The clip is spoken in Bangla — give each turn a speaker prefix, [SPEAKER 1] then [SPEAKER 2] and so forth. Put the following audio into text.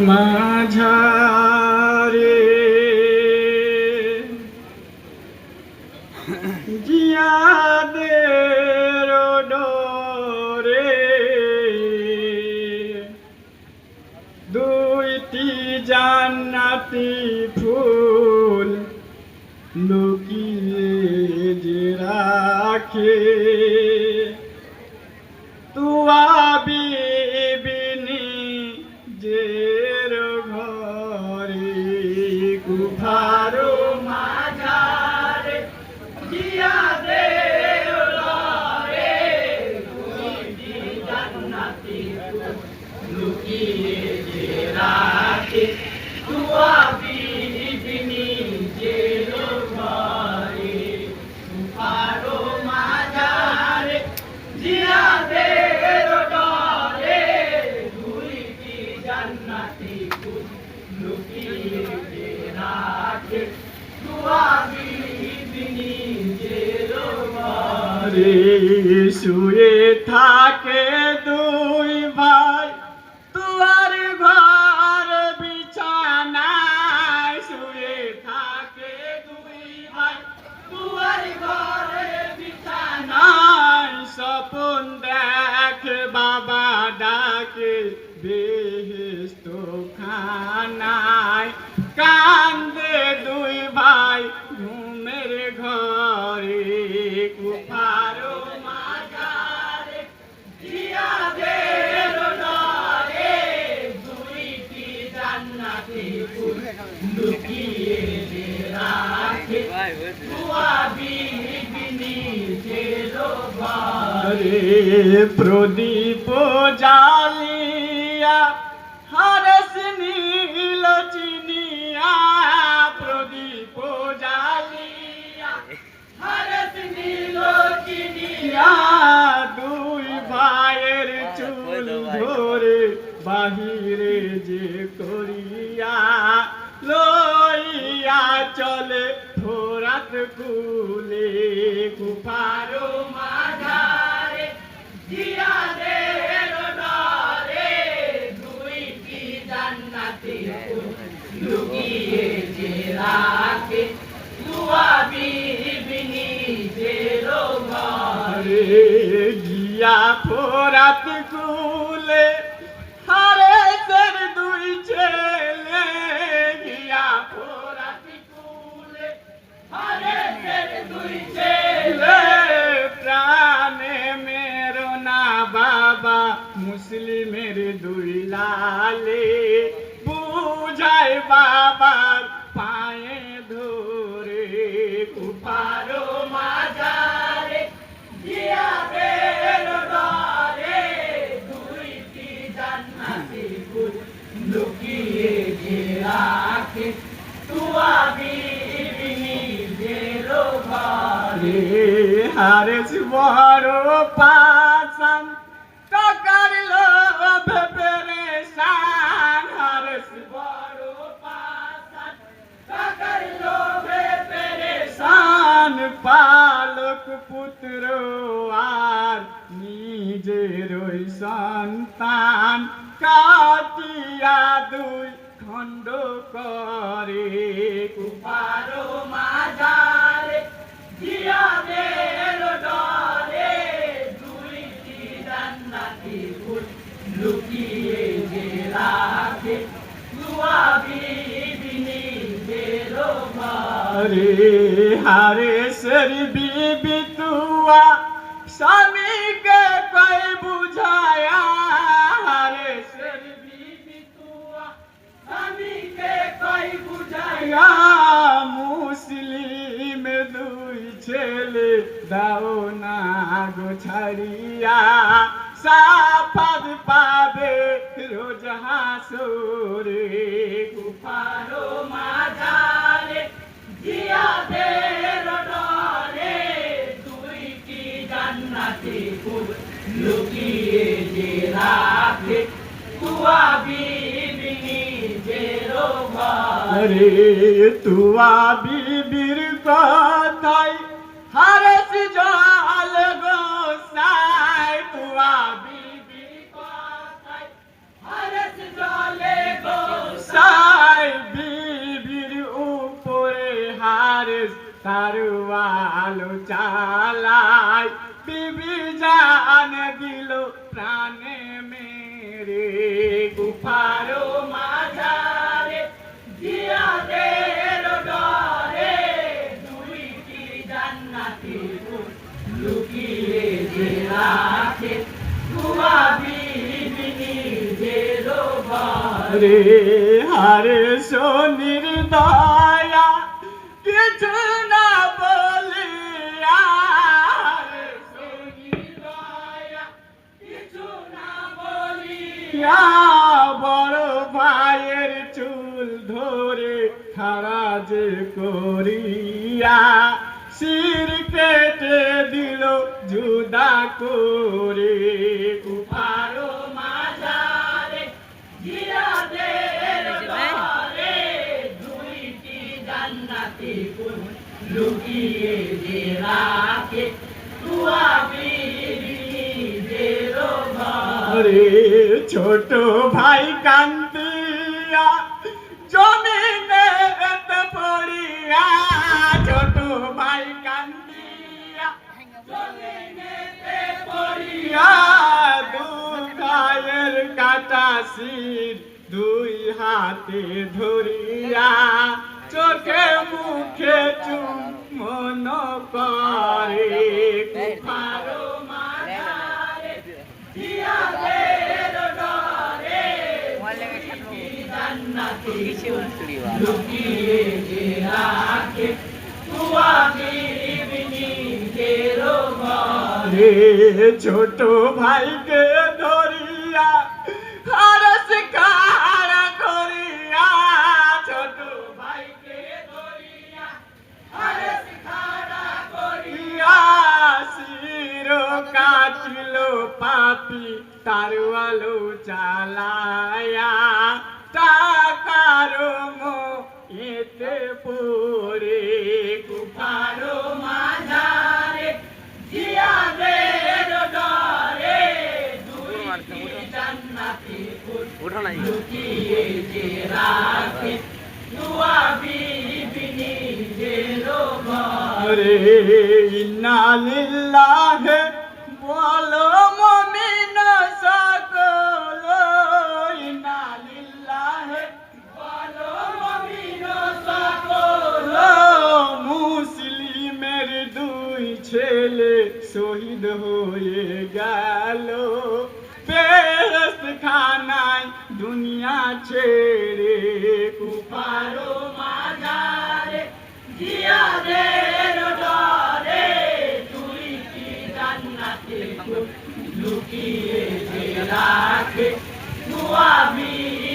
[SPEAKER 1] মাঝারে জিয়াদের ডরে দুইটি জান্নাতি ফুল লুকিয়ে যে রাখে তুয়া বিবিনি জের ঘরে কুফারো মাঝারে জিয়াদের ডরে দুইটি জান্নাতি ফুল লুকিয়ে যে রাখে তুয়া বিবিনি জের ঘরে কুফারো মাঝারে জিয়াদের ডরে দুইটি জান্নাতি ফুল লুকিয়ে যে রাখে তুয়া বিবিনি জের ঘরে শুয়ে থাকে দুই ভাই তুয়ার ঘর বিছানায় শুয়ে থাকে দুই ভাই তুয়ার ঘরে বিছানায় স্বপন দেখে বাবা ডাকে বেহেশত খানায় কান্দে দুই ভাই ঘুমের ঘরে কুফারো মাঝারে জিয়াদের ডরে দুইটি জান্নাতি ফুল লুকিয়ে যে রাখে তুয়া বিবিনি জের ঘরে প্রদীপ জালিয়া হারস নীল চিনিয়া প্রদীপ জালিয়া হারস নীল চিনিয়া দুই ভাইয়ের চুল ধরে বাহিরে যে করিয়া লইয়া চলে ফোরাত কুলে কুফারো মাঝারে জিয়াদের ডরে দুইটি জান্নাতি ফুল লুকিয়ে যে রাখে তুয়া বিবিনি জের ঘরে গিয়া ফোরাত কুলে হারেসের দুই ছেলে গিয়া ফোরাত কুলে হারেসের দুই ছেলে প্রাণে মেরো না বাবা মুসলিমের দুই লালে বুঝায় বাবার পায়ে ধরে কুফারো মাঝারে জিয়াদের ডরে দুইটি জান্নাতি ফুল লুকিয়ে যে রাখে তুয়া বিবিনি জের ঘরে হারেস বড় পাশান টাকার লোভে পেরেশান হারেস বড় পাশান টাকার লোভে পেরেশান পালক পুত্র আর নিজের ওই সন্তান কাটিয়া দুই খণ্ড করে কুফারো মাঝারে জিয়াদের ডরে দুইটি জান্নাতি ফুল লুকিয়ে যে রাখে তুয়া বিবিনি জের ঘরে হারেসের বিবি তুয়া স্বামীকে কই বুঝায়া হারেসের বিবি তুয়া স্বামীকে কই বুঝায়া মুসলিম দুই ছেলে দাও না গো ছাড়িয়া সাফাদ পাবে রোজ হাসরে কুফারো মাঝারে জিয়াদের ডরে দুইটি জান্নাতি ফুল লুকিয়ে যে রাখে তুয়া বিবিনি জের ঘরে তুয়া বিবির কথাই হারস জল গোসাই তুয়া বিবি কথাই হারস জলে তারু আলো চালায় বিবি জান দিল প্রাণে মেরে গুফারো মাঝারে জিয়াদের ডরে দুইটি জান্নাতি লুকিয়ে যে রাখে কুয়া বিবি নিজের ঘরে হারে সোনির দয়া কিছু না বলিয়া হারে সোনির দয়া কিছু না বলিয়া বড় ভাইয়ের চুল ধরে খারাজ করিয়া শির কেটে দিল জুদা করে কুফারো মাঝারে জিয়াদের ঘরে দুইটি জান্নাতি কুল লুকিয়ে যে রাখে কুয়া বিবি নিজের ঘরে ছোট ভাই কান্দিয়া জমিনে পড়িয়া ছোট ভাই কান্দিয়া জমিনে পড়িয়া দুখায়ের কাটা শির দুই হাতে ধরিয়া চোখে মুখে চুম্বন করে কুফারো মাঝারে জিয়াদের ডরে জান্নাতি লুকিয়ে যে রাখে কুয়া বিবি নিজের ঘরে ছোট ভাইকে ধরিয়া হারস কারা করিয়া ছোট ভাইকে ধরিয়া হারস কারা করিয়া শির কাটিল পাপি তারু আলো চালায়া টাকার এতে পড়ে কুফারো মাঝারে জিয়াদের ডরে দুইটি জান্নাতি কুল লুকিয়ে যে রাখে কুয়া বিবি নিজের ঘরে ইন্না লিল্লাহি বলো মুমিন সকল ইন্না লিল্লাহি বলো মুমিন সকল মুসলিমের দুই ছেলে শহীদ হয়ে গেল পেরেস্তাখানায় দুনিয়া ছেড়ে কুফারো মাঝারে জিয়াদের ডরে দুইটি জান্নাতি লুকিয়ে যে রাখে কুয়া বিবি